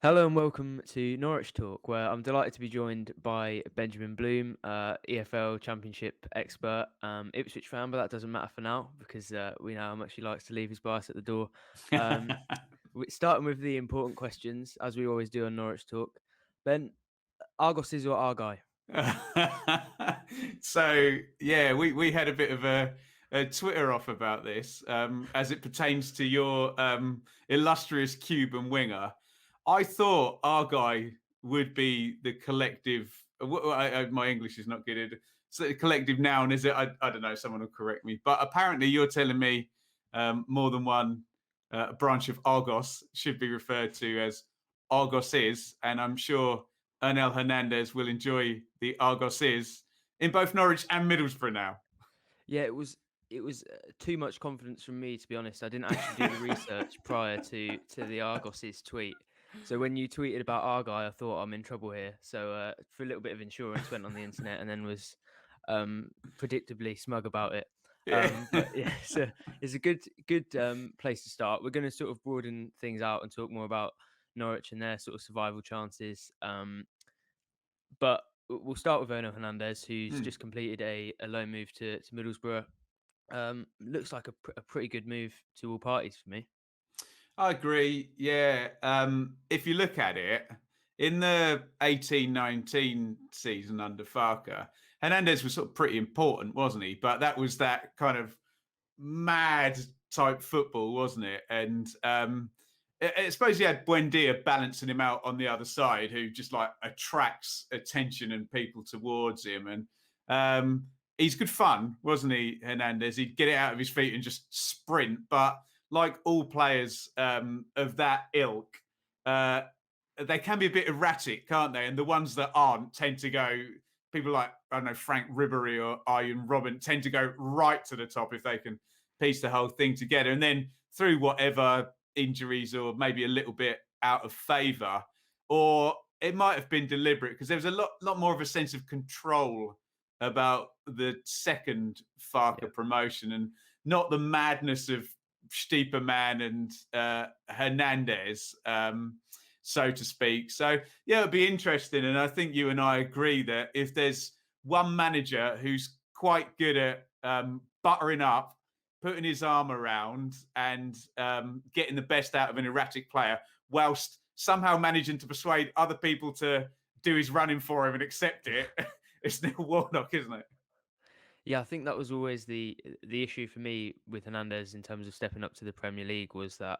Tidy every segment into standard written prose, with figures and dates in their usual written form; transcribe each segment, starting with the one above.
Hello and welcome to Norwich Talk, where I'm delighted to be joined by Benjamin Bloom, EFL Championship expert, Ipswich fan, but that doesn't matter for now because we know how much he likes to leave his bias at the door. Um, Starting with the important questions, as we always do on Norwich Talk. Ben, Argos is or Argyle? So yeah, we had a bit of a Twitter off about this as it pertains to your illustrious Cuban winger. I thought our guy would be the collective. My English is not good. So the collective noun is it? I don't know. Someone will correct me. But apparently, you're telling me more than one branch of Argos should be referred to as Argos is, and I'm sure Hernandez will enjoy the Argoses in both Norwich and Middlesbrough now. Yeah, it was too much confidence from me, to be honest. I didn't actually do the research prior to the Argos's tweet. So when you tweeted about Argyle, I thought I'm in trouble here. So for a little bit of insurance, went on the internet and then was predictably smug about it. Yeah. But yeah, so it's a good place to start. We're going to sort of broaden things out and talk more about Norwich and their sort of survival chances. But we'll start with Hernandez, who's Hmm. just completed a loan move to Middlesbrough. Looks like a pretty good move to all parties for me. I agree. Yeah. If you look at it, in the 18-19 season under Farker, Hernandez was sort of pretty important, wasn't he? But that was that kind of mad type football, wasn't it? And I suppose he had Buendia balancing him out on the other side, who just like attracts attention and people towards him. And he's good fun, wasn't he, Hernandez? He'd get it out of his feet and just sprint. But like all players of that ilk, uh, they can be a bit erratic, can't they? And the ones that aren't tend to go. People like I don't know Frank Ribery or Arjen Robben tend to go right to the top if they can piece the whole thing together, and then through whatever injuries or maybe a little bit out of favour, or it might have been deliberate because there was a lot more of a sense of control about the second Yeah. Farker promotion and not the madness of Stieperman and Hernandez, so to speak. So yeah, it'll be interesting, and I think you and I agree that if there's one manager who's quite good at buttering up, putting his arm around, and getting the best out of an erratic player, whilst somehow managing to persuade other people to do his running for him and accept it. It's Neil Warnock, isn't it? Yeah, I think that was always the issue for me with Hernandez in terms of stepping up to the Premier League was that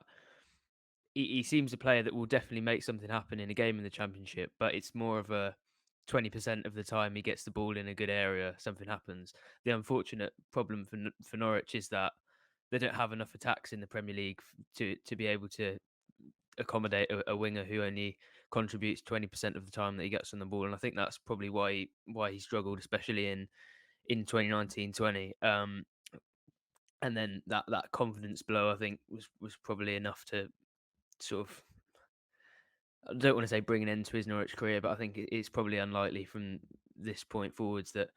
he seems a player that will definitely make something happen in a game in the Championship, but it's more of a 20% of the time he gets the ball in a good area, something happens. The unfortunate problem for Norwich is that they don't have enough attacks in the Premier League to be able to accommodate a winger who only contributes 20% of the time that he gets on the ball, and I think that's probably why he struggled, especially in 2019-20. And then that confidence blow, I think, was probably enough to sort of, I don't want to say bring an end to his Norwich career, but I think it's probably unlikely from this point forwards that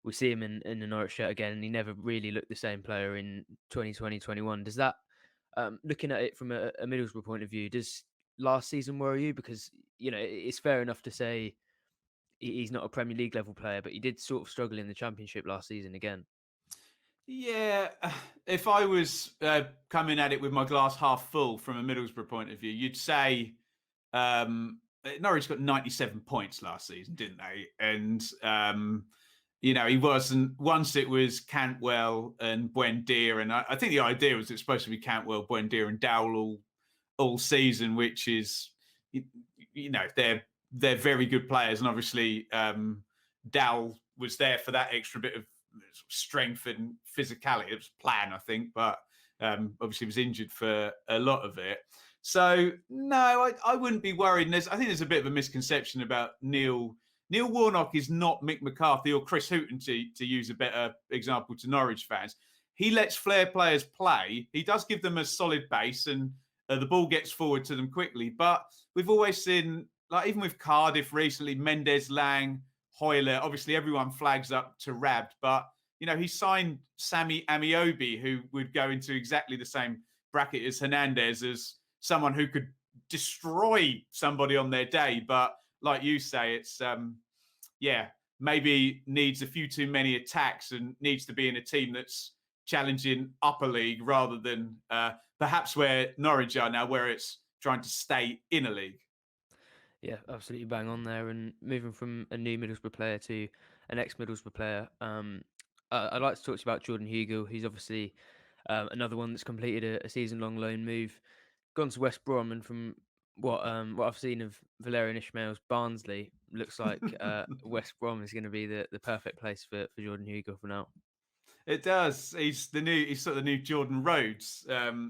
we see him in the Norwich shirt again, and he never really looked the same player in 2020-21. Does that, looking at it from a Middlesbrough point of view, does last season worry you? Because it's fair enough to say he's not a Premier League level player, but he did sort of struggle in the Championship last season again. Yeah, if I was coming at it with my glass half full from a Middlesbrough point of view, you'd say Norwich got 97 points last season, didn't they? And he wasn't. Once it was Cantwell and Buendia, and I think the idea was it's supposed to be Cantwell, Buendia, and Dowell all season, which is they're very good players, and obviously Dowell was there for that extra bit of strength and physicality. It was plan, I think, but obviously was injured for a lot of it. So no, I wouldn't be worried. And I think there's a bit of a misconception about Neil. Neil Warnock is not Mick McCarthy or Chris Hughton, to use a better example to Norwich fans. He lets flair players play. He does give them a solid base, and the ball gets forward to them quickly. But we've always seen, like even with Cardiff recently, Mendes, Lang, Hoyler. Obviously, everyone flags up to Rabd, but he signed Sammy Amiobi, who would go into exactly the same bracket as Hernandez, as someone who could destroy somebody on their day. But like you say, it's yeah, maybe needs a few too many attacks and needs to be in a team that's challenging upper league rather than perhaps where Norwich are now, where it's trying to stay in a league. Yeah, absolutely bang on there. And moving from a new Middlesbrough player to an ex-Middlesbrough player, I'd like to talk to you about Jordan Hugill. He's obviously another one that's completed a season-long loan move, gone to West Brom, and from what I've seen of Valerian Ismail's Barnsley, looks like West Brom is going to be the perfect place for Jordan Hugill for now. It does. He's sort of the new Jordan Rhodes,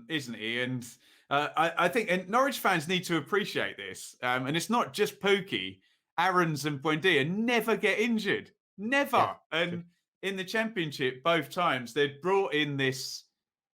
isn't he? And I think and Norwich fans need to appreciate this. And it's not just Pookie. Aaron's and Buendia never get injured, Yeah, never. true. And in the Championship, both times they'd brought in this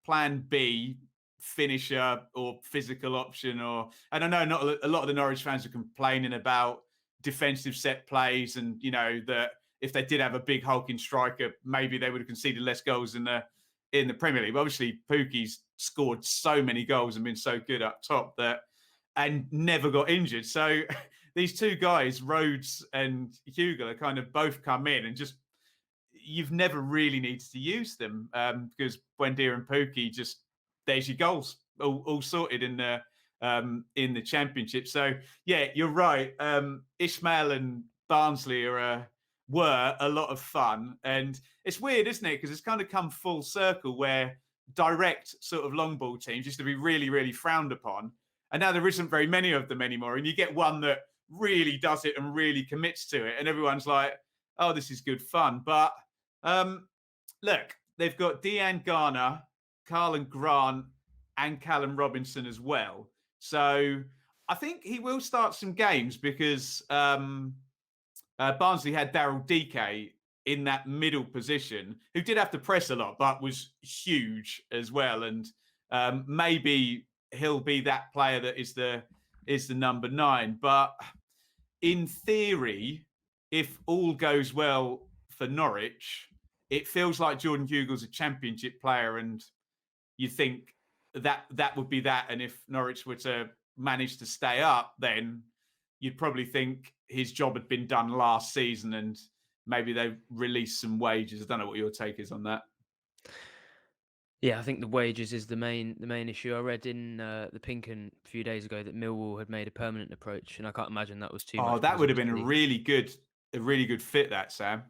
Plan B finisher or physical option. Or and I know not a lot of the Norwich fans are complaining about defensive set plays, and that if they did have a big hulking striker, maybe they would have conceded less goals in the Premier League. But obviously, Pookie's scored so many goals and been so good up top that and never got injured. So these two guys, Rhodes and Hugill, are kind of both come in and just you've never really needed to use them because Buendia and Pookie just there's your goals all sorted in the Championship. So yeah, you're right. Ishmael and Barnsley were a lot of fun, and it's weird, isn't it? Because it's kind of come full circle where direct sort of long ball teams used to be really really frowned upon, and now there isn't very many of them anymore. And you get one that really does it and really commits to it, and everyone's like, "Oh, this is good fun." But um, look, they've got Dean Garner, Carlin Grant, and Callum Robinson as well. So I think he will start some games because Barnsley had Daryl DK in that middle position, who did have to press a lot, but was huge as well. And maybe he'll be that player that is the number 9. But in theory, if all goes well for Norwich, it feels like Jordan Hugill's a Championship player, and you think that would be that. And if Norwich were to manage to stay up, then you'd probably think his job had been done last season, and maybe they released some wages. I don't know what your take is on that. Yeah, I think the wages is the main issue. I read in the Pink 'Un a few days ago that Millwall had made a permanent approach, and I can't imagine that was too Oh, much that because would have been obviously, a really good fit. That Sam.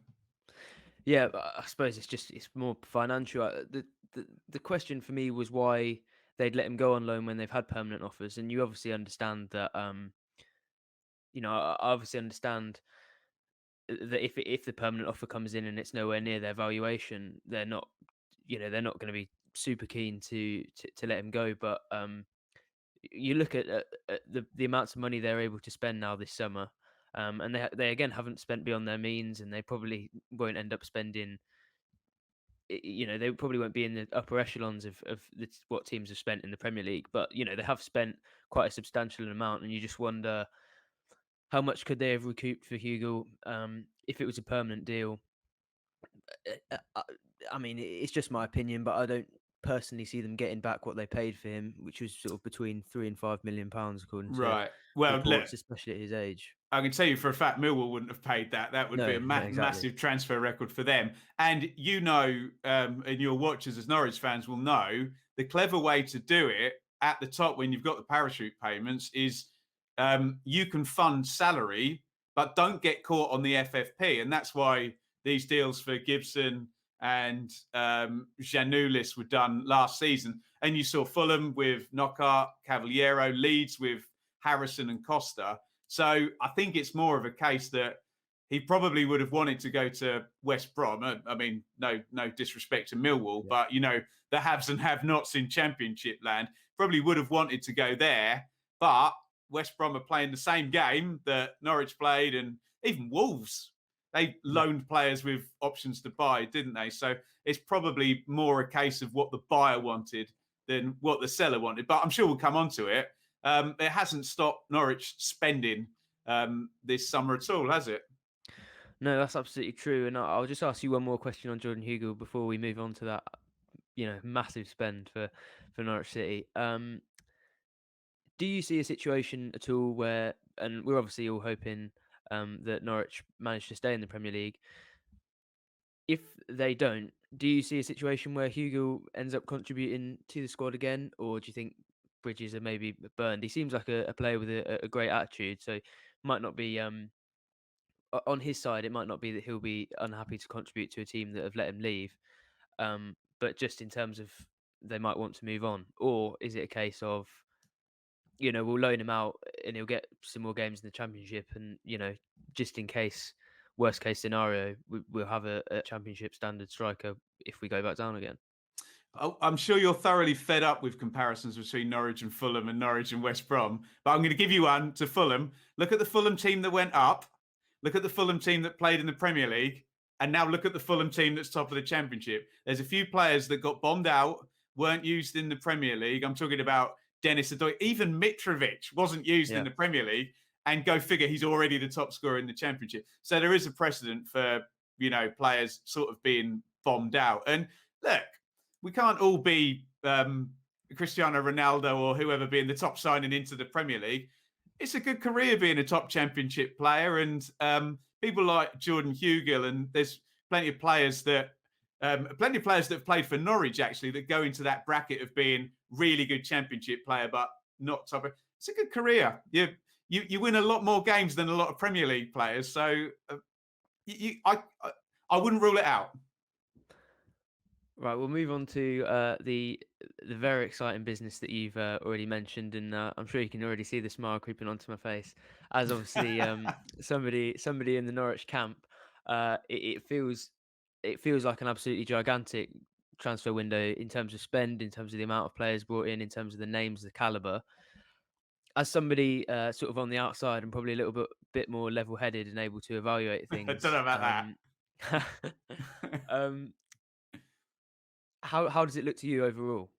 yeah, but I suppose it's more financial. The question for me was why they'd let him go on loan when they've had permanent offers, and you obviously understand that. I obviously understand that if the permanent offer comes in and it's nowhere near their valuation, they're not going to be super keen to let him go. But you look at the amounts of money they're able to spend now this summer, and they again haven't spent beyond their means, and they probably won't end up spending. They probably won't be in the upper echelons of what teams have spent in the Premier League, but they have spent quite a substantial amount, and you just wonder how much could they have recouped for Hugo if it was a permanent deal. Uh, uh, I mean, it's just my opinion, but I don't personally see them getting back what they paid for him, which was sort of between £3 and £5 million, according to Right. Well, look, reports, especially at his age. I can tell you for a fact Millwall wouldn't have paid that. That would be No, a no, exactly. massive transfer record for them. And and your watchers as Norwich fans will know, the clever way to do it at the top when you've got the parachute payments is you can fund salary, but don't get caught on the FFP. And that's why these deals for Gibson and Janulis were done last season. And you saw Fulham with Knockaert, Cavaliero, Leeds with Harrison and Costa. So I think it's more of a case that he probably would have wanted to go to West Brom. I mean, no disrespect to Millwall, Yeah. but the haves and have-nots in Championship land probably would have wanted to go there. But West Brom are playing the same game that Norwich played, and even Wolves. They Yeah. loaned players with options to buy, didn't they? So it's probably more a case of what the buyer wanted than what the seller wanted. But I'm sure we'll come on to it. It hasn't stopped Norwich spending this summer at all, has it? No, that's absolutely true. And I'll just ask you one more question on Jordan Hugo before we move on to that, massive spend for Norwich City. Do you see a situation at all where, and we're obviously all hoping that Norwich manage to stay in the Premier League. If they don't, do you see a situation where Hugill ends up contributing to the squad again, or do you think Bridges are maybe burned? He seems like a player with a great attitude, so might not be on his side. It might not be that he'll be unhappy to contribute to a team that have let him leave, but just in terms of they might want to move on, or is it a case of we'll loan him out and he'll get some more games in the Championship, and just in case, worst case scenario, we'll have a Championship standard striker if we go back down again. I'm sure you're thoroughly fed up with comparisons between Norwich and Fulham and Norwich and West Brom, but I'm going to give you one to Fulham. Look at the Fulham team that went up. Look at the Fulham team that played in the Premier League. And now look at the Fulham team that's top of the Championship. There's a few players that got bombed out, weren't used in the Premier League. I'm talking about Dennis Adoy. Even Mitrovic wasn't used in Yeah. the Premier League. And go figure, he's already the top scorer in the Championship. So there is a precedent for, players sort of being bombed out. And look, we can't all be Cristiano Ronaldo or whoever being the top signing into the Premier League. It's a good career being a top Championship player, and people like Jordan Hugill, and there's plenty of players that have played for Norwich actually that go into that bracket of being really good Championship player, but not top. It's a good career. You win a lot more games than a lot of Premier League players, so I wouldn't rule it out. Right, we'll move on to the very exciting business that you've already mentioned, and I'm sure you can already see the smile creeping onto my face. As obviously somebody in the Norwich camp, it feels like an absolutely gigantic transfer window in terms of spend, in terms of the amount of players brought in terms of the names, the caliber. As somebody sort of on the outside and probably a little bit more level-headed and able to evaluate I don't things, know about that. um, how does it look to you overall?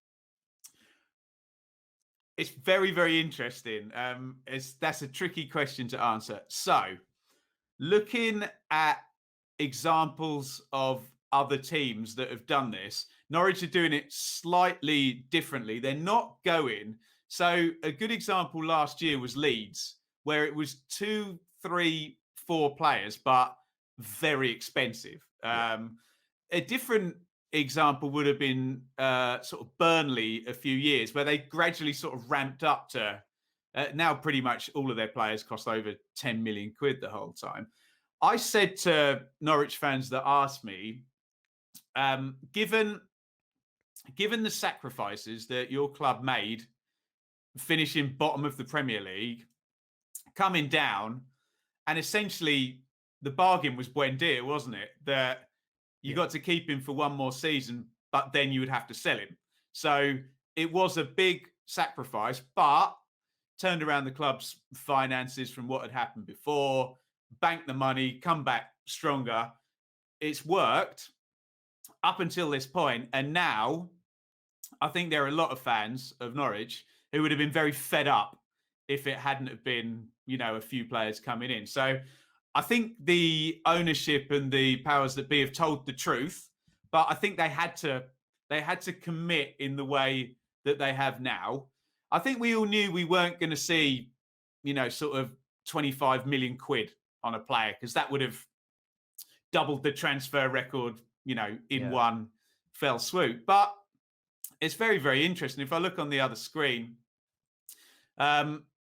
It's very, very interesting. That's a tricky question to answer. So, looking at examples of other teams that have done this, Norwich are doing it slightly differently. They're not going. So, a good example last year was Leeds, where it was 2, 3, 4 players, but very expensive. Yeah, A different example would have been sort of Burnley a few years, where they gradually sort of ramped up to now pretty much all of their players cost over 10 million quid the whole time. I said to Norwich fans that asked me, given the sacrifices that your club made, finishing bottom of the Premier League, coming down, and essentially the bargain was Buendia, wasn't it? That you yeah, got to keep him for one more season, but then you would have to sell him. So it was a big sacrifice, but turned around the club's finances from what had happened before, banked the money, come back stronger. It's worked up until this point, and now I think there are a lot of fans of Norwich who would have been very fed up if it hadn't have been, a few players coming in. So I think the ownership and the powers that be have told the truth, but I think they had to commit in the way that they have now. I think we all knew we weren't going to see, sort of 25 million quid on a player, because that would have doubled the transfer record, in yeah, one fell swoop. But it's very, very interesting. If I look on the other screen,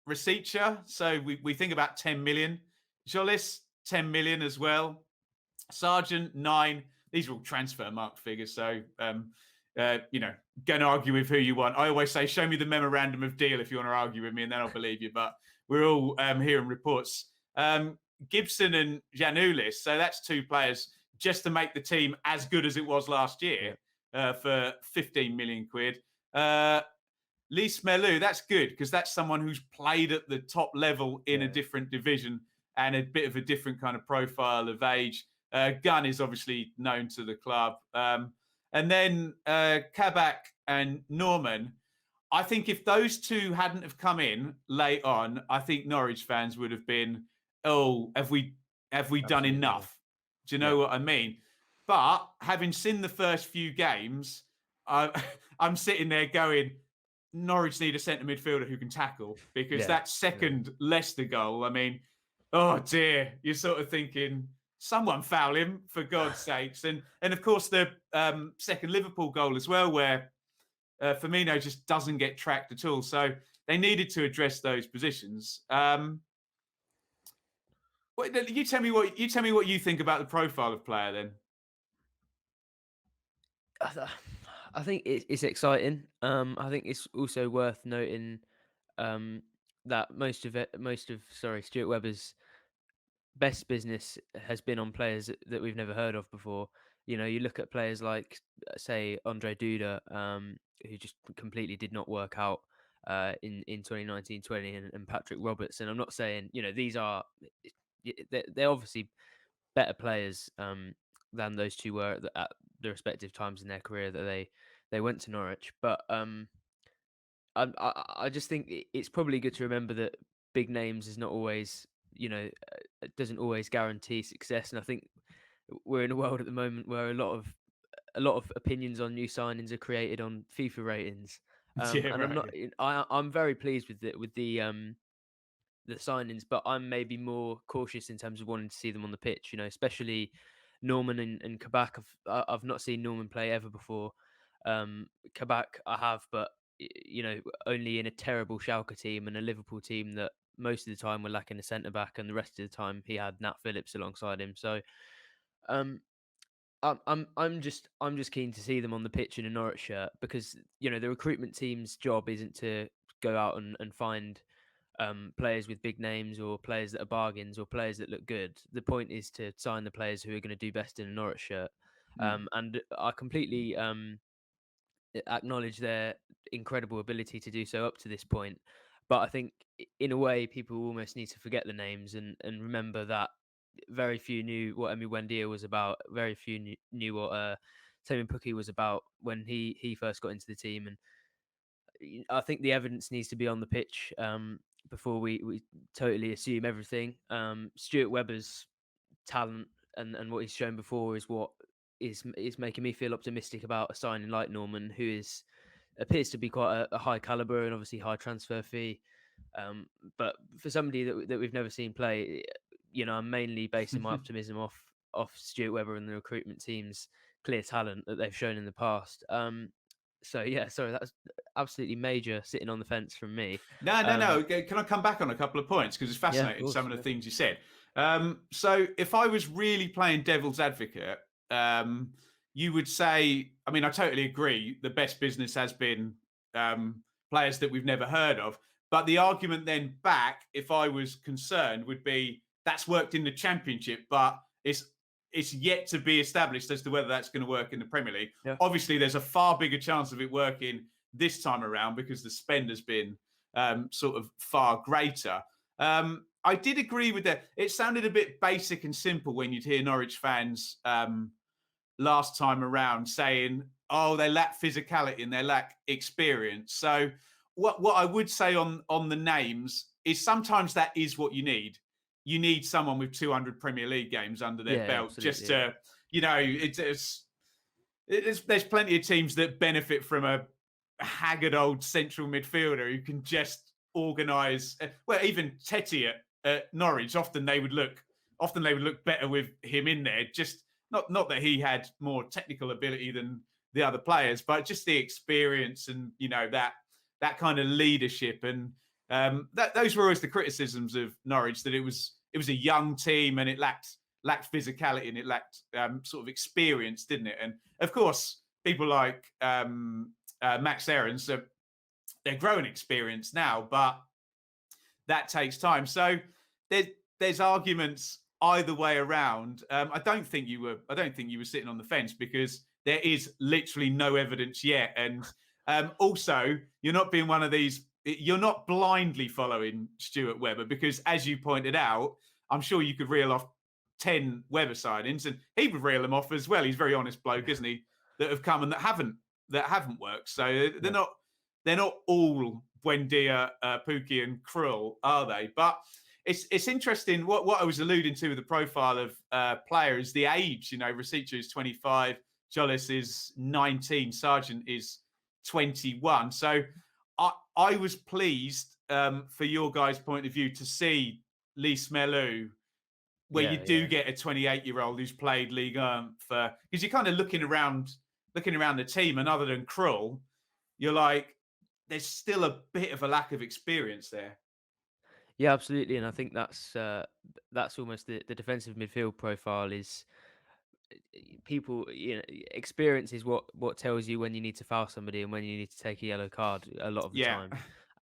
Rasica, so we think about 10 million. Jolis, 10 million as well. Sargent, 9. These are all transfer mark figures. So, go and argue with who you want. I always say, show me the memorandum of deal if you want to argue with me, and then I'll believe you. But we're all hearing reports. Gibson and Janulis. So that's 2 players just to make the team as good as it was last year for 15 million quid. Lee Smelu, that's good, because that's someone who's played at the top level in a yeah. different division and a bit of a different kind of profile of age. Gunn is obviously known to the club. And then Kabak and Norman, I think if those 2 hadn't have come in late on, I think Norwich fans would have been, oh, have we done Absolutely, yeah. enough? Do you Yeah. know what I mean? But having seen the first few games, I'm sitting there going, Norwich need a centre midfielder who can tackle, because Yeah, that yeah. second Leicester goal, I mean, oh dear, you're sort of thinking, someone foul him for God's sakes. And of course the second Liverpool goal as well, where Firmino just doesn't get tracked at all. So they needed to address those positions. You tell me what you think about the profile of player then. I th- I think it's exciting. I think it's also worth noting um, that most of sorry, Stuart Webber's best business has been on players that we've never heard of before. You know, you look at players like, say, Andre Duda, who just completely did not work out in 2019-20, and Patrick Roberts. And I'm not saying, you know, these are they're obviously better players than those two were at the respective times in their career that they went to Norwich. But I just think it's probably good to remember that big names is not always, you know, doesn't always guarantee success. And I think we're in a world at the moment where a lot of opinions on new signings are created on FIFA ratings. Yeah, And I'm not, right. I'm very pleased with the signings, but I'm maybe more cautious in terms of wanting to see them on the pitch. You know, especially Norman and Kabak. I've not seen Norman play ever before. Kabak I have, but you know, only in a terrible Schalke team and a Liverpool team that most of the time were lacking a centre back, and the rest of the time he had Nat Phillips alongside him. So um, I'm just keen to see them on the pitch in a Norwich shirt, because you know the recruitment team's job isn't to go out and find players with big names or players that are bargains or players that look good. The point is to sign the players who are going to do best in a Norwich shirt. Mm. And I completely acknowledge their incredible ability to do so up to this point. But I think, in a way, people almost need to forget the names and remember that very few knew what Emi Wendia was about. Very few knew what Temi Pukki was about when he first got into the team. And I think the evidence needs to be on the pitch before we totally assume everything. Stuart Webber's talent and what he's shown before is what is making me feel optimistic about a signing like Norman, who is appears to be quite a high caliber and obviously high transfer fee. But for somebody that we've never seen play, you know, I'm mainly basing my optimism off Stuart Webber and the recruitment team's clear talent that they've shown in the past. So yeah, sorry, that's absolutely major sitting on the fence from me. No, no, no. Um, Can I come back on a couple of points, because it's yeah, of fascinating some course. of the Yeah, things you said. So if I was really playing devil's advocate, um, you would say, I mean, I totally agree. The best business has been players that we've never heard of. But the argument then back, if I was concerned, would be that's worked in the Championship, but it's yet to be established as to whether that's going to work in the Premier League. yeah, Obviously, there's a far bigger chance of it working this time around because the spend has been sort of far greater. I did agree with that. It sounded a bit basic and simple when you'd hear Norwich fans last time around saying, "Oh, they lack physicality and they lack experience." So, what I would say on the names is sometimes that is what you need. You need someone with 200 Premier League games under their yeah, belt just absolutely. Yeah, to, you know, there's plenty of teams that benefit from a haggard old central midfielder who can just organise. Well, even Tetty at Norwich, often they would look better with him in there. Just not that he had more technical ability than the other players, but just the experience and that kind of leadership. And those were always the criticisms of Norwich, that it was a young team and it lacked physicality and it lacked sort of experience, didn't it? And of course, people like Max Aarons, they're growing experience now, but that takes time. So there's arguments either way around. I don't think you were sitting on the fence, because there is literally no evidence yet. And also, you're not being one of these. You're not blindly following Stuart Webber, because, as you pointed out, I'm sure you could reel off 10 Webber signings, and he would reel them off as well. He's a very honest bloke, isn't he? That have come and that haven't worked. So yeah. they're not all Buendia, Pookie, and Krull, are they? But it's interesting what I was alluding to with the profile of players, the age. You know, Rasica is 25, Jollis is 19, Sargent is 21. So I was pleased for your guys' point of view to see Lee Smelu, where you Yeah, do yeah. get a 28-year-old who's played League for, because you're kind of looking around the team, and other than Krull, you're like, there's still a bit of a lack of experience there. Yeah, absolutely, and I think that's almost the defensive midfield profile is people, experience is what tells you when you need to foul somebody and when you need to take a yellow card a lot of the Yeah, time.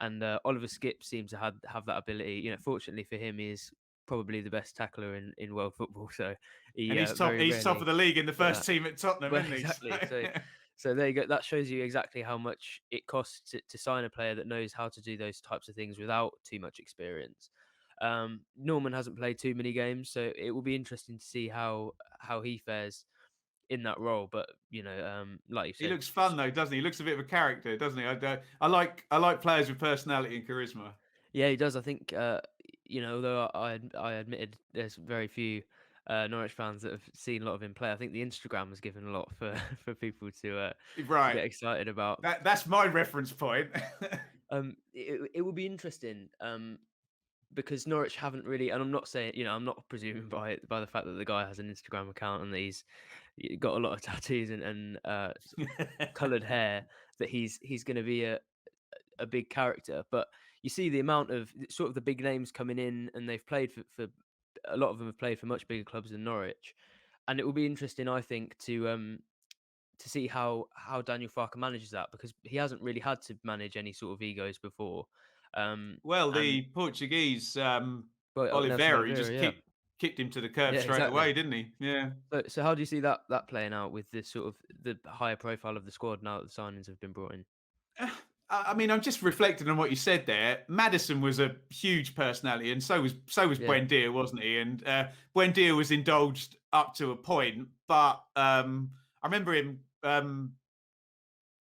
And Oliver Skip seems to have that ability. Fortunately for him, he is probably the best tackler in world football. So he and he's top. very He's top of rarely the league in the get first that. team at Tottenham, Well, isn't he? exactly. So there you go. That shows you exactly how much it costs to sign a player that knows how to do those types of things without too much experience. Norman hasn't played too many games, so it will be interesting to see how he fares in that role. But like you He said, looks fun though, doesn't he? He looks a bit of a character, doesn't he? I like players with personality and charisma. yeah, he does. I think although I admitted there's very few Norwich fans that have seen a lot of him play. I think the Instagram has given a lot for for people to Right. get excited about. That's my reference point. It will be interesting. Because Norwich haven't really, and I'm not saying, I'm not presuming by the fact that the guy has an Instagram account and that he's got a lot of tattoos and coloured hair, that he's going to be a big character. But you see the amount of sort of the big names coming in, and they've played for a lot of them have played for much bigger clubs than Norwich, and it will be interesting, I think, to see how Daniel Farker manages that, because he hasn't really had to manage any sort of egos before. Well, And the Portuguese well, Nelson Oliveira, he Oliveira, just yeah. kicked him to the curb Yeah, straight away, exactly. didn't he? Yeah. So how do you see that playing out with this sort of the higher profile of the squad now that the signings have been brought in? I mean, I'm just reflecting on what you said there. Madison was a huge personality, and so was Yeah. Buendia, wasn't he? And Buendia was indulged up to a point, but I remember him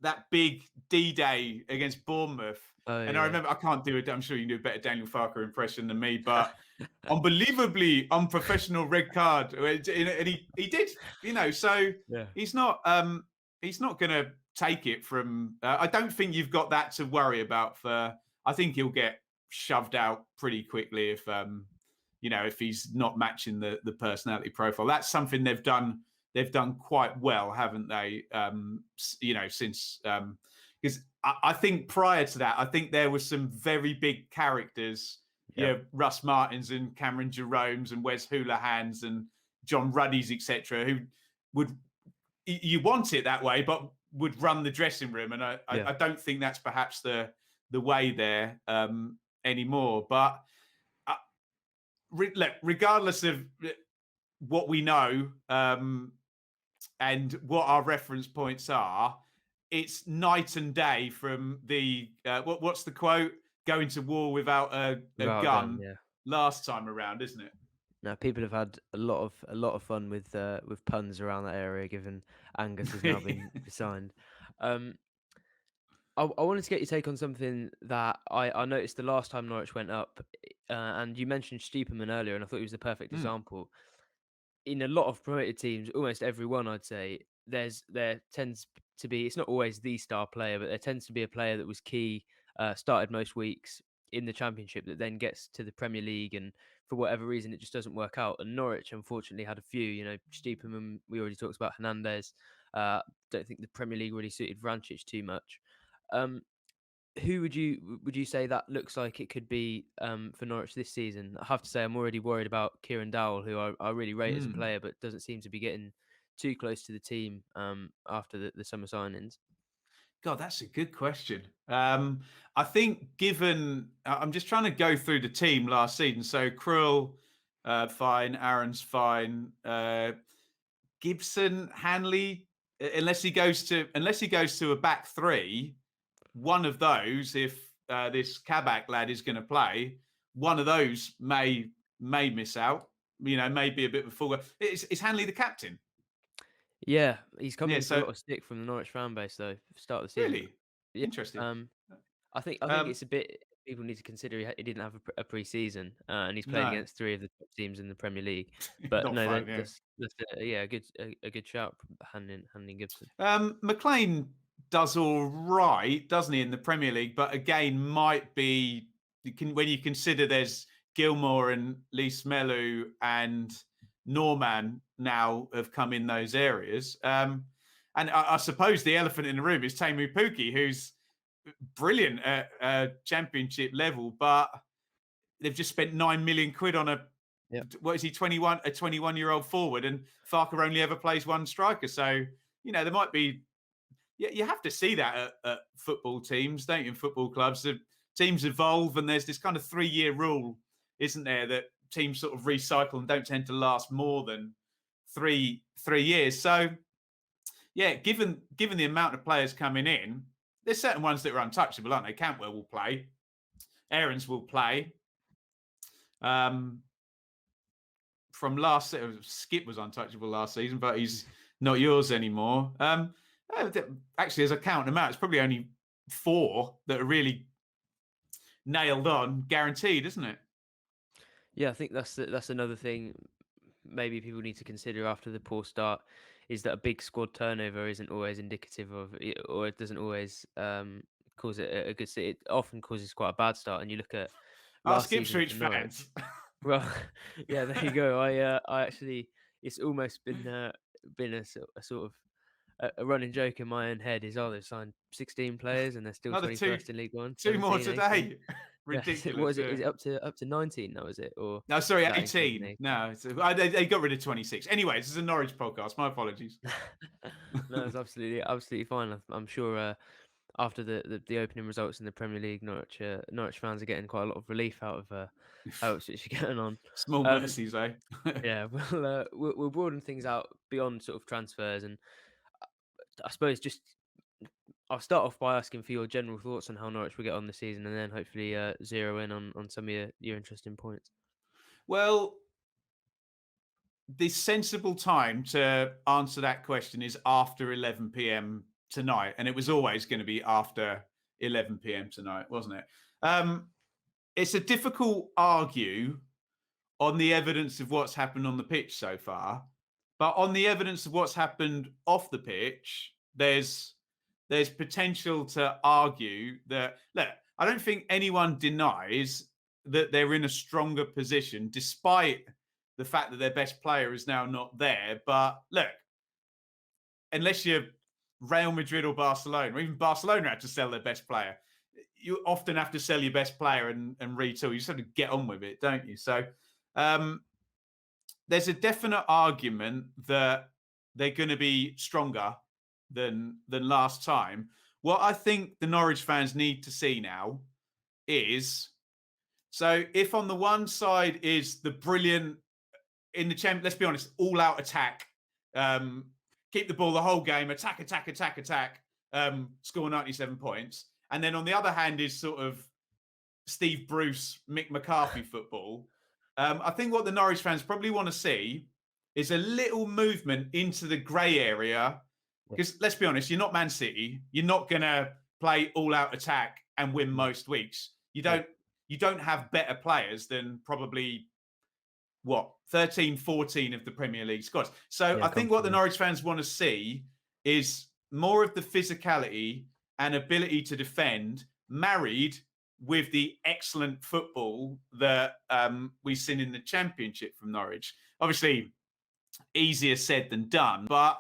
that big D-Day against Bournemouth, Oh and I yeah. remember, I can't do it. I'm sure you can do a better Daniel Farker impression than me, but unbelievably unprofessional red card, and he did, so Yeah. he's not he's not going to take it from. I don't think you've got that to worry about. I think he'll get shoved out pretty quickly if he's not matching the personality profile. That's something they've done quite well, haven't they? Since because I think prior to that, I think there were some very big characters. Yeah. Russ Martins and Cameron Jerome's and Wes Houlihan's and John Ruddy's, etc., who would, you want it that way, but would run the dressing room. And I, I, Yeah. I don't think that's perhaps the way there anymore. But regardless of what we know and what our reference points are, it's night and day from the what's the quote? Going to war without a Without a gun, gun yeah. last time around, isn't it? Now people have had a lot of fun with puns around that area, given Angus has now been signed. Um, I wanted to get your take on something that I noticed the last time Norwich went up, and you mentioned Stiepermann earlier, and I thought he was the perfect Mm, example. In a lot of promoted teams, almost every one, I'd say, there tends to be, it's not always the star player, but there tends to be a player that was key, started most weeks in the Championship, that then gets to the Premier League, and for whatever reason it just doesn't work out. And Norwich unfortunately had a few. Stiepermann, we already talked about Hernandez. Don't think the Premier League really suited Vrancic too much. Um, who would you say that looks like it could be for Norwich this season? I have to say I'm already worried about Kieran Dowell, who I really rate as a mm. player, but doesn't seem to be getting too close to the team after the summer signings. God, that's a good question. I think, given I'm just trying to go through the team last season. So Krull, fine. Aaron's fine. Gibson, Hanley, unless he goes to a back three, one of those, if this Kabak lad is going to play, one of those may miss out. May be a bit of a full. Is Hanley the captain? Yeah, he's come Yeah. in for a So lot of stick from the Norwich fan base though, start of the season. really Yeah, interesting. I think Um, it's a bit, people need to consider he didn't have a pre-season, and he's playing no, against three of the top teams in the Premier League. But not no, fun. Yeah. that's yeah, a good shout, handing Gibson. McLean does all right, doesn't he, in the Premier League? But again, might be when you consider there's Gilmore and Lee Smelu and Norman now have come in those areas. And I suppose the elephant in the room is Teemu Pukki, who's brilliant at championship level, but they've just spent 9 million quid on Yep. what is he, 21, a 21-year-old forward, and Farker only ever plays one striker. So, there might be, you have to see that at football teams, don't you, in football clubs. The teams evolve, and there's this kind of 3-year rule, isn't there, that teams sort of recycle and don't tend to last more than three years. So, yeah, given the amount of players coming in, there's certain ones that are untouchable, aren't they? Cantwell will play. Aarons will play. From last, Skip was untouchable last season, but he's not yours anymore. Actually, as I count them out, it's probably only 4 that are really nailed on, guaranteed, isn't it? Yeah, I think that's another thing maybe people need to consider after the poor start, is that a big squad turnover isn't always indicative of it, or it doesn't always cause it a good start. It often causes quite a bad start. And you look at last Ask season Ipswich for Norwich. fans. Well, yeah, there you go. I actually, it's almost been a sort of a running joke in my own head is, oh, they've signed 16 players and they're still Another 21st in League One, 2 more 17, 18. today. Yeah, Ridiculous. is it up to 19 now? Is it, or No, sorry, is that including 18. No, they got rid of 26. Anyway, this is a Norwich podcast. My apologies. No, it's absolutely fine. I'm sure after the opening results in the Premier League, Norwich fans are getting quite a lot of relief out of how Ipswich are getting on. Small Um, mercies, eh? yeah, we'll broaden things out beyond sort of transfers, and I suppose just I'll start off by asking for your general thoughts on how Norwich will get on this season, and then hopefully zero in on some of your interesting points. Well, the sensible time to answer that question is after 11 p.m. tonight. And it was always going to be after 11 p.m. tonight, wasn't it? It's a difficult argue on the evidence of what's happened on the pitch so far. But on the evidence of what's happened off the pitch, there's potential to argue that, look, I don't think anyone denies that they're in a stronger position, despite the fact that their best player is now not there. But look, unless you're Real Madrid or Barcelona, or even Barcelona had to sell their best player, you often have to sell your best player and retool. You just have to get on with it, don't you? So there's a definite argument that they're going to be stronger than last time. What I think the Norwich fans need to see now is, so if on the one side is the brilliant, in the champ, let's be honest, all-out attack, keep the ball the whole game, attack, score 97 points. And then on the other hand is sort of Steve Bruce, Mick McCarthy football. I think what the Norwich fans probably want to see is a little movement into the grey area. Because let's be honest, you're not Man City. You're not going to play all-out attack and win most weeks. You don't have better players than probably 13, 14 of the Premier League squads. So I think what the Norwich fans want to see is more of the physicality and ability to defend, married with the excellent football that we've seen in the Championship from Norwich. Obviously, easier said than done, but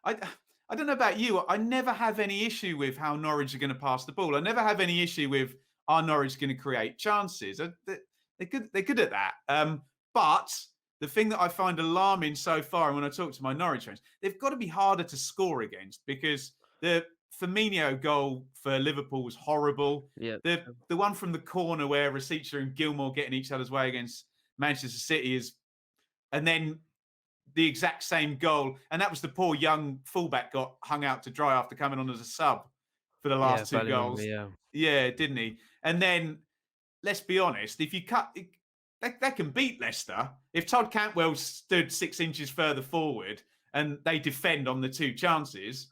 I don't know about you. I never have any issue with how Norwich are going to pass the ball. I never have any issue with, are Norwich going to create chances? They're good at that. But the thing that I find alarming so far, and when I talk to my Norwich fans, they've got to be harder to score against, because the Firmino goal for Liverpool was horrible. Yeah. The one from the corner where Rasica and Gilmore get in each other's way against Manchester City is, and then the exact same goal, and that was the poor young fullback got hung out to dry after coming on as a sub for the last two goals. Yeah, didn't he? And then, let's be honest, if you cut, they can beat Leicester. If Todd Cantwell stood 6 inches further forward and they defend on the 2 chances,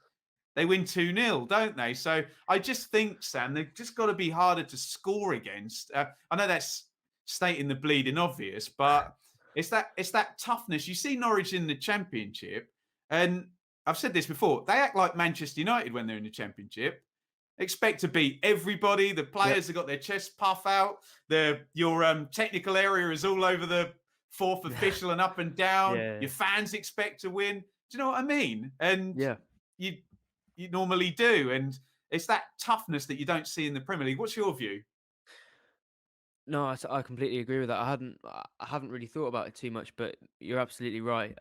they win 2-0, don't they? So I just think, Sam, they've just got to be harder to score against. I know that's stating the bleeding obvious, but it's that toughness. You see Norwich in the Championship, and I've said this before. They act like Manchester United when they're in the Championship. Expect to beat everybody. The Yep. players have got their chest puff out. Your technical area is all over the fourth official and up and down. Yeah. Your fans expect to win. Do you know what I mean? And Yeah. you you normally do. And it's that toughness that you don't see in the Premier League. What's your view? No, I completely agree with that. I haven't really thought about it too much, but you're absolutely right.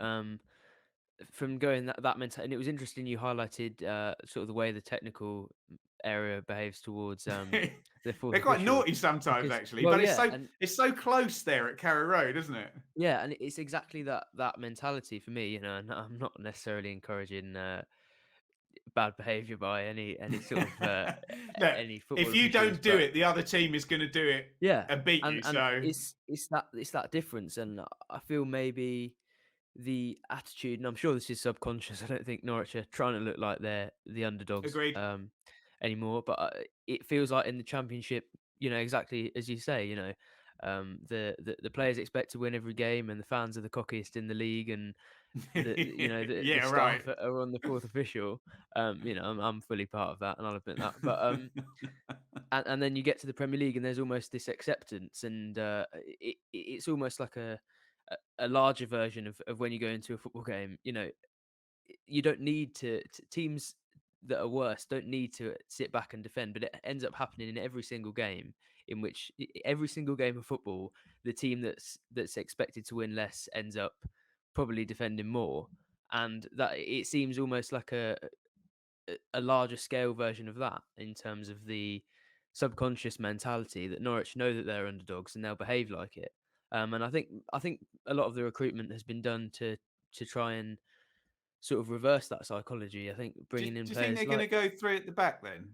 From going that mentality, and it was interesting you highlighted sort of the way the technical area behaves towards the fourth They're quite official, naughty sometimes, because actually, well, but yeah, and it's so close there at Carrow Road, isn't it? yeah, and it's exactly that mentality for me. And I'm not necessarily encouraging bad behaviour by any sort of Look, any if football you officials, don't do but it, the other team is going to do it yeah, and beat you. and So it's that difference, and I feel maybe the attitude, and I'm sure this is subconscious. I don't think Norwich are trying to look like they're the underdogs agreed. anymore, but it feels like in the Championship, exactly as you say, the players expect to win every game, and the fans are the cockiest in the league, and the Yeah, staff right. are on the fourth official. I'm fully part of that, and I'll admit that. But and then you get to the Premier League, and there's almost this acceptance, and it's almost like a larger version of when you go into a football game. You don't need teams that are worse don't need to sit back and defend, but it ends up happening in every single game, in which every single game of football, the team that's expected to win less ends up probably defending more, and that it seems almost like a larger scale version of that in terms of the subconscious mentality that Norwich know that they're underdogs and they'll behave like it. And I think a lot of the recruitment has been done to try and sort of reverse that psychology. I think Do bringing in you think players they're going to like go through at the back then?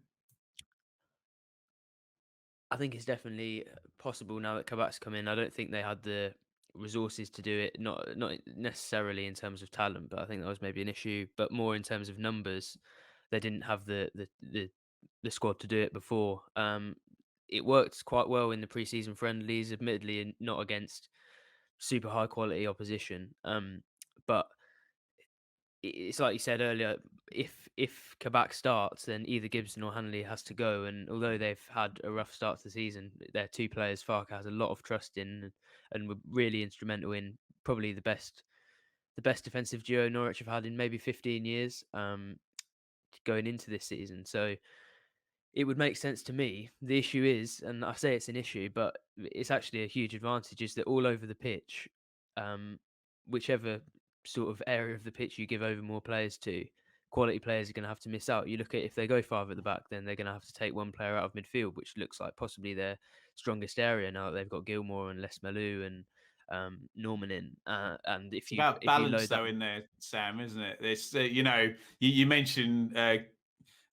I think it's definitely possible now that Kabak's come in. I don't think they had the resources to do it. Not necessarily in terms of talent, but I think that was maybe an issue. But more in terms of numbers, they didn't have the squad to do it before. It worked quite well in the preseason friendlies, admittedly, and not against super high quality opposition. But it's like you said earlier. If Kabak starts, then either Gibson or Hanley has to go. And although they've had a rough start to the season, they're two players Farke has a lot of trust in, and were really instrumental in probably the best defensive duo Norwich have had in maybe 15 years. Going into this season, so it would make sense to me. The issue is, and I say it's an issue, but it's actually a huge advantage, is that all over the pitch, um, whichever sort of area of the pitch you give over more players to, quality players are going to have to miss out. You look at if they go farther at the back, then they're going to have to take one player out of midfield, which looks like possibly their strongest area now that they've got Gilmore and Les Malou and Norman in. And It's about if you balance, load that, though, in there, Sam, isn't it? It's you mentioned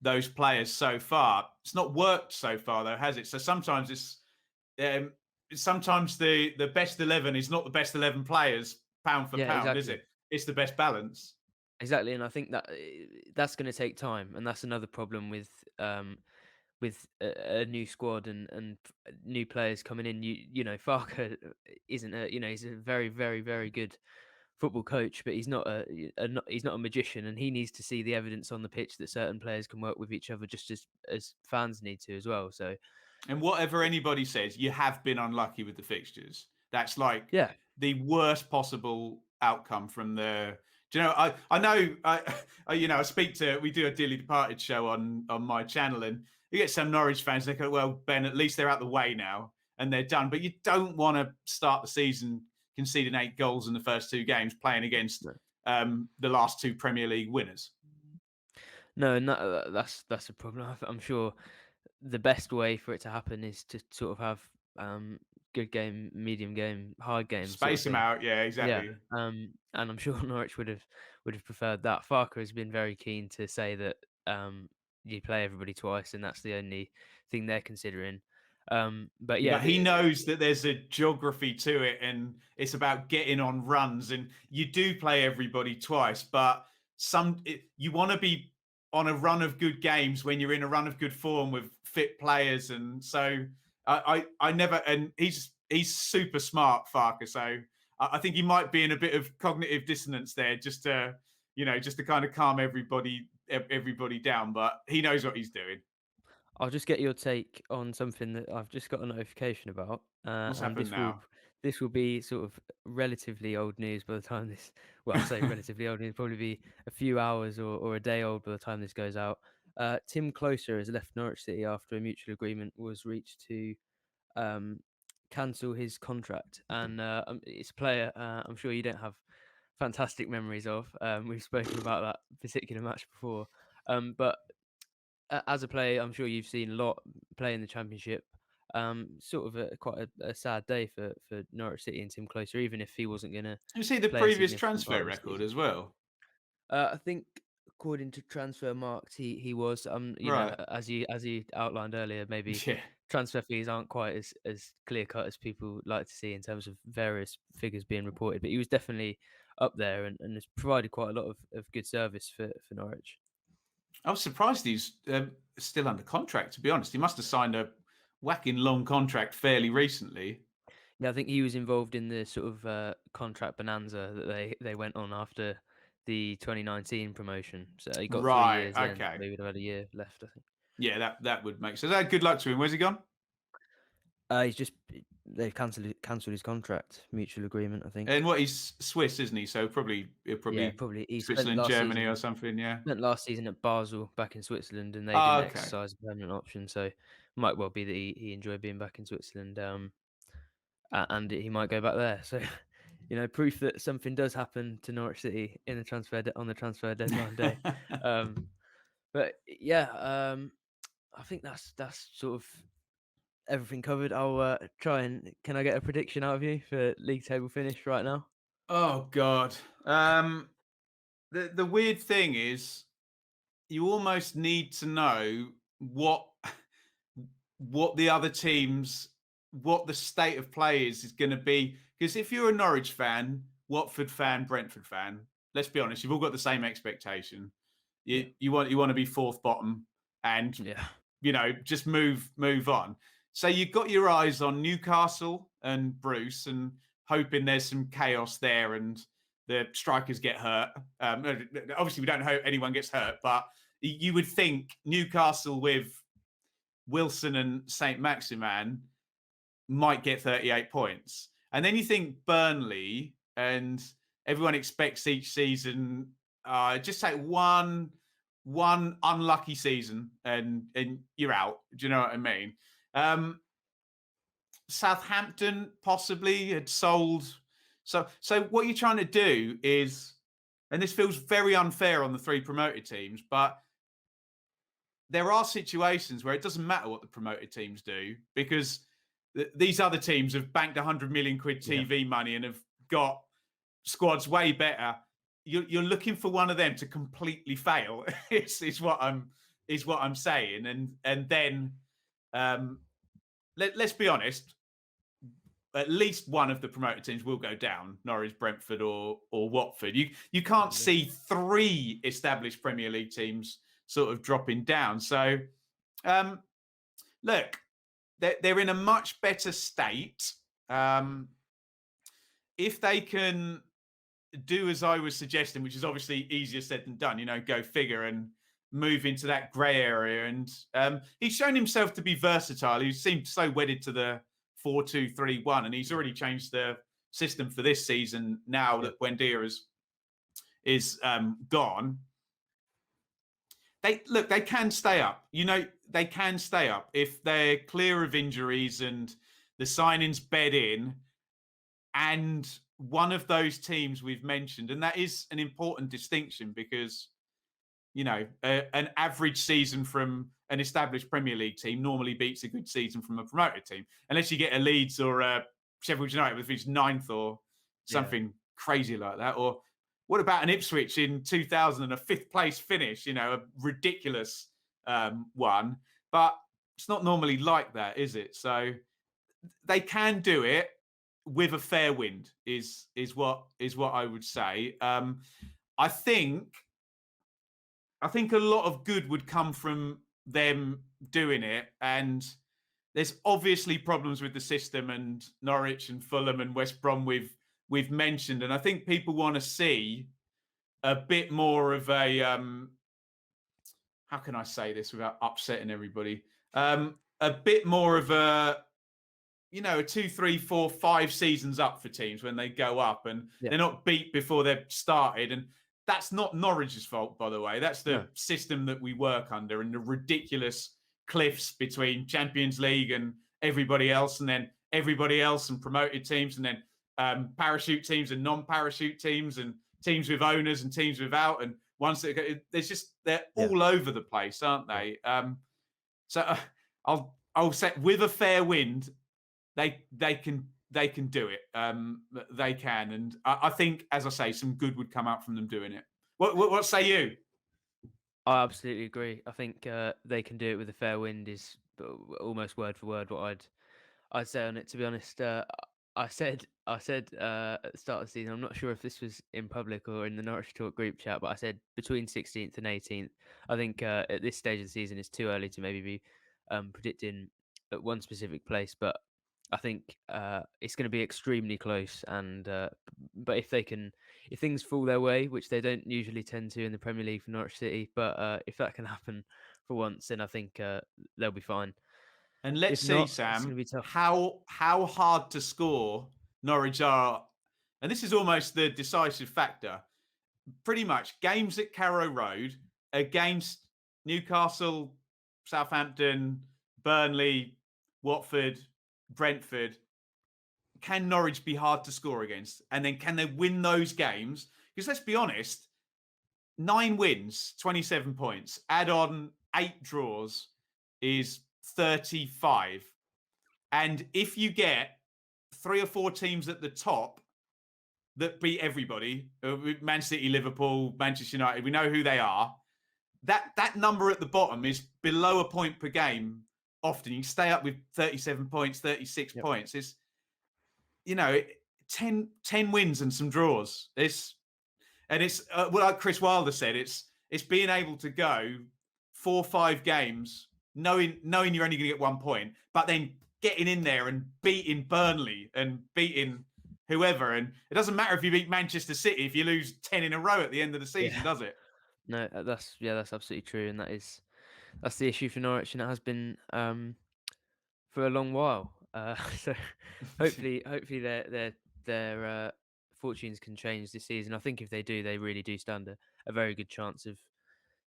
those players so far. It's not worked so far, though, has it? So um, sometimes the best 11 is not the best 11 players pound for yeah, pound, is exactly. it? It's the best balance. Exactly, and I think that that's going to take time, and that's another problem with a new squad and new players coming in. Farker isn't he's a very very very good football coach, but he's not he's not a magician, and he needs to see the evidence on the pitch that certain players can work with each other just as fans need to as well. So And whatever anybody says, you have been unlucky with the fixtures. That's like yeah, the worst possible outcome from the. Do you know? I know. I speak to. We do a Dearly Departed show on my channel, and you get some Norwich fans. They go, "Well, Ben, at least they're out the way now, and they're done." But you don't want to start the season conceding 8 goals in the first 2 games, playing against no, the last 2 Premier League winners. no, and that's a problem. I'm sure the best way for it to happen is to sort of have good game, medium game, hard game sort of Space them thing. out. Yeah, Yeah, exactly. and I'm sure Norwich would have preferred that. Farker has been very keen to say that you play everybody twice, and that's the only thing they're considering. But Yeah, yeah, but he knows that there's a geography to it, and it's about getting on runs. And you do play everybody twice, but you want to be on a run of good games when you're in a run of good form with fit players. And so I never. And he's super smart, Farker. So I think he might be in a bit of cognitive dissonance there, just to just to kind of calm everybody down. But he knows what he's doing. I'll just get your take on something that I've just got a notification about, What's and happened now? this will be sort of relatively old news by the time this. Well, I say relatively old news, probably be a few hours or a day old by the time this goes out. Tim Closer has left Norwich City after a mutual agreement was reached to um, cancel his contract, and it's a player I'm sure you don't have fantastic memories of. We've spoken about that particular match before, but as a player, I'm sure you've seen a lot play in the Championship. Sort of quite a sad day for Norwich City and Tim Closer, even if he wasn't going to You see the play a previous significant part transfer of the record season. as well. I think according to transfer marks, he was Right. as you outlined earlier, maybe Yeah. transfer fees aren't quite as clear cut as people like to see in terms of various figures being reported, but he was definitely up there and has provided quite a lot of good service for Norwich. I was surprised he's still under contract, to be honest. He must have signed a whacking long contract fairly recently. Yeah, I think he was involved in the sort of contract bonanza that they went on after the 2019 promotion. So he got 3 Right. years then. Okay. So he would have had a year left, I think. Yeah, that would make sense. Good luck to him. Where's he gone? He's just they've cancelled his contract, mutual agreement, I think. And what he's Swiss, isn't he? So he'll Yeah, probably probably he Switzerland, Germany, or something. Yeah. spent last season at Basel back in Switzerland, and they Oh, didn't okay. exercise a permanent option. So might well be that he enjoyed being back in Switzerland, and he might go back there. So proof that something does happen to Norwich City in the on the transfer deadline day. But yeah, I think that's sort of everything covered. I'll try and can I get a prediction out of you for league table finish right now? Oh God. The weird thing is, you almost need to know what the other teams, what the state of play is going to be. Because if you're a Norwich fan, Watford fan, Brentford fan, let's be honest, you've all got the same expectation. Yeah, You want to be fourth bottom, and yeah, just move on. So you've got your eyes on Newcastle and Bruce, and hoping there's some chaos there and the strikers get hurt. Obviously, we don't hope anyone gets hurt, but you would think Newcastle with Wilson and Saint Maximan might get 38 points. And then you think Burnley, and everyone expects each season, just take one unlucky season and you're out. Do you know what I mean? Southampton possibly had sold. So what you're trying to do is, and this feels very unfair on the three promoted teams, but there are situations where it doesn't matter what the promoted teams do, because these other teams have banked 100 million quid yeah. TV money and have got squads way better. You're looking for one of them to completely fail. is what I'm saying, and then let's be honest. At least one of the promoted teams will go down: Norwich, Brentford, or Watford. You can't Probably. see three established Premier League teams sort of dropping down. So, look, they're in a much better state. If they can do as I was suggesting, which is obviously easier said than done, go figure and move into that grey area. And he's shown himself to be versatile. He seemed so wedded to the 4-2-3-1, and he's already changed the system for this season now Yeah, that Buendia is gone. They can stay up. They can stay up if they're clear of injuries and the signings bed in. And one of those teams we've mentioned, and that is an important distinction, because an average season from an established Premier League team normally beats a good season from a promoted team, unless you get a Leeds or a Sheffield United, which is ninth or yeah. something crazy like that. Or what about an Ipswich in 2000 and a fifth place finish? A ridiculous one, but it's not normally like that, is it? So they can do it with a fair wind. Is what I would say. I think a lot of good would come from them doing it. And there's obviously problems with the system, and Norwich and Fulham and West Brom we've mentioned. And I think people want to see a bit more of a how can I say this without upsetting everybody? A bit more of a a 2, 3, 4, 5 seasons up for teams when they go up and Yeah. they're not beat before they've started. And that's not Norwich's fault, by the way. That's No. the system that we work under and the ridiculous cliffs between Champions League and everybody else, and then everybody else and promoted teams, and then parachute teams and non-parachute teams, and teams with owners and teams without, and ones that there's just they're Yeah. all over the place, aren't Yeah. they? So I'll say with a fair wind, they can do it. They can, and I think, as I say, some good would come out from them doing it. What say you? I absolutely agree. I think they can do it with a fair wind is almost word for word what I'd say on it. To be honest, I said at the start of the season. I'm not sure if this was in public or in the Norwich Talk group chat, but I said between 16th and 18th. I think at this stage of the season, it's too early to maybe be predicting at one specific place, but I think it's going to be extremely close. And but if things fall their way, which they don't usually tend to in the Premier League for Norwich City, but if that can happen for once, then I think they'll be fine. And let's If see, not, it's Sam, going to be tough. how hard to score Norwich are, and this is almost the decisive factor. Pretty much games at Carrow Road against Newcastle, Southampton, Burnley, Watford, Brentford. Can Norwich be hard to score against? And then can they win those games? Because let's be honest, 9 wins, 27 points, add on 8 draws is 35. And if you get 3 or 4 teams at the top that beat everybody, Man City, Liverpool, Manchester United, we know who they are. That number at the bottom is below a point per game. Often you stay up with 37 points, 36 Yep. points. It's you know 10 wins and some draws. It's well, like Chris Wilder said, it's being able to go 4 or 5 games knowing you're only going to get 1 point, but then getting in there and beating Burnley and beating whoever. And it doesn't matter if you beat Manchester City if you lose 10 in a row at the end of the season, Yeah. does it? No, that's absolutely true, and that's the issue for Norwich, and it has been for a long while. So hopefully their fortunes can change this season. I think if they do, they really do stand a very good chance of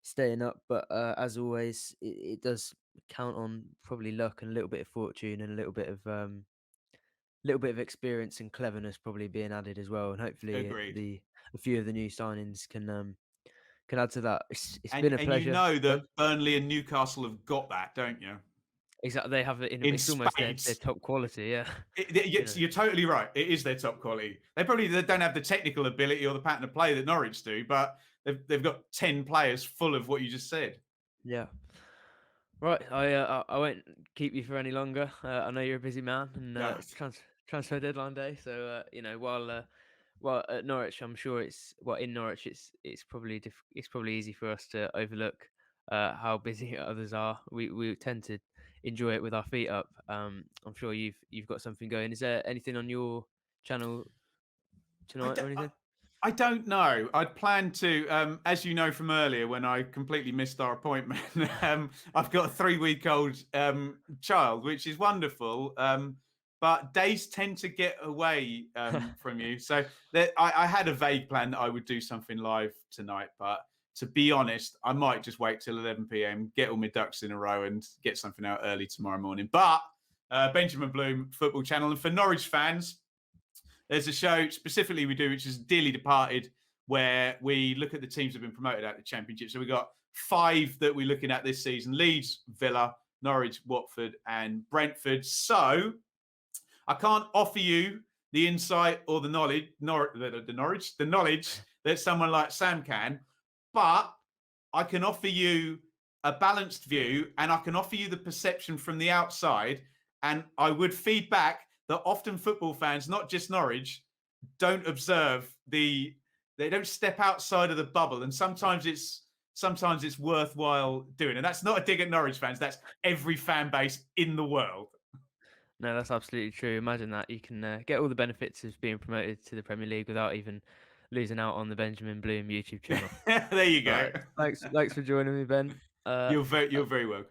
staying up. But as always, it does count on probably luck and a little bit of fortune and a little bit of experience and cleverness probably being added as well. And hopefully Agreed. the a few of the new signings can add to that. It's And been a and you pleasure. know Go. that Burnley and Newcastle have got that, don't you? Exactly, they have it in. In It's almost their spades. top quality. Yeah, you know. You're totally right. It is their top quality. They don't have the technical ability or the pattern of play that Norwich do, but they've got 10 players full of what you just said. Yeah. Right. I won't keep you for any longer. I know you're a busy man and No, transfer deadline day. So while at Norwich, I'm sure in Norwich it's probably it's probably easy for us to overlook how busy others are. We tend to enjoy it with our feet up. I'm sure you've got something going. Is there anything on your channel I, tonight d- or anything? I don't know. I'd planned to, as you know from earlier, when I completely missed our appointment. I've got a 3-week-old child, which is wonderful. But days tend to get away from you. So I had a vague plan that I would do something live tonight, but to be honest, I might just wait till 11 p.m., get all my ducks in a row, and get something out early tomorrow morning. But Benjamin Bloom Football Channel, and for Norwich fans, there's a show specifically we do, which is Dearly Departed, where we look at the teams that have been promoted out of the Championship. So we've got 5 that we're looking at this season: Leeds, Villa, Norwich, Watford, and Brentford. So I can't offer you the insight or the knowledge, the knowledge that someone like Sam can, but I can offer you a balanced view, and I can offer you the perception from the outside. And I would feed back that often football fans, not just Norwich, don't observe they don't step outside of the bubble, and sometimes it's worthwhile doing. And that's not a dig at Norwich fans. That's every fan base in the world. No, that's absolutely true. Imagine that you can get all the benefits of being promoted to the Premier League without even losing out on the Benjamin Bloom YouTube channel. There you All go. right. Thanks for joining me, Ben. You're very welcome.